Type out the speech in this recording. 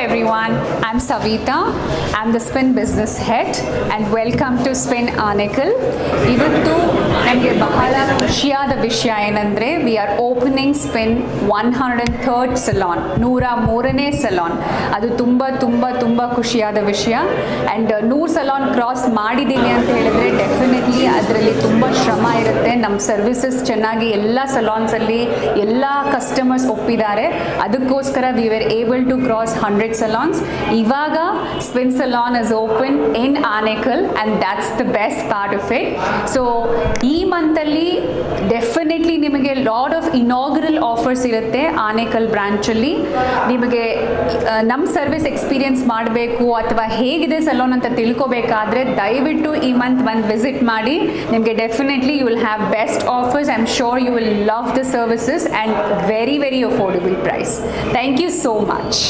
everyone, I'm Savita. I'm the Spin business head and welcome to Spin Aanekal. ಇವತ್ತು ನಮಗೆ ಬಹಳ ಖುಷಿಯಾದ ವಿಷಯ ಏನಂದರೆ we are opening spin 103rd ಸಲಾನ್, 103ನೇ ಸಲಾನ್. ಅದು ತುಂಬ ತುಂಬ ತುಂಬ ಖುಷಿಯಾದ ವಿಷಯ. ಆ್ಯಂಡ್ 100 ಸಲಾನ್ ಕ್ರಾಸ್ ಮಾಡಿದ್ದೀನಿ ಅಂತ ಹೇಳಿದ್ರೆ ಡೆಫಿನೆಟ್ಲಿ ಅದರಲ್ಲಿ ತುಂಬ ಶ್ರಮ ಇರುತ್ತೆ. ನಮ್ಮ ಸರ್ವಿಸಸ್ ಚೆನ್ನಾಗಿ ಎಲ್ಲ ಸಲಾನ್ಸಲ್ಲಿ ಎಲ್ಲ ಕಸ್ಟಮರ್ಸ್ ಒಪ್ಪಿದ್ದಾರೆ. ಅದಕ್ಕೋಸ್ಕರ we were able to cross 100 salons. ಇವಾಗ spin salon is open in Anekal and that's the best part of it. So ಈ ಮಂತಲ್ಲಿ ಡೆಫಿನೆಟ್ಲಿ ನಿಮಗೆ ಲಾಟ್ ಆಫ್ ಇನಾಗ್ರಲ್ ಆಫರ್ಸ್ ಇರುತ್ತೆ ಆನೇಕಲ್ ಬ್ರಾಂಚಲ್ಲಿ. ನಿಮಗೆ ನಮ್ಮ ಸರ್ವಿಸ್ ಎಕ್ಸ್ಪೀರಿಯನ್ಸ್ ಮಾಡಬೇಕು ಅಥವಾ ಹೇಗಿದೆ ಸಲೂನ್ ಅಂತ ತಿಳ್ಕೊಬೇಕಾದ್ರೆ ದಯವಿಟ್ಟು ಈ ಮಂತ್ ಒಂದು ವಿಸಿಟ್ ಮಾಡಿ. ನಿಮಗೆ definitely you will have best offers. I am sure you will love the services and very very affordable price. Thank you so much.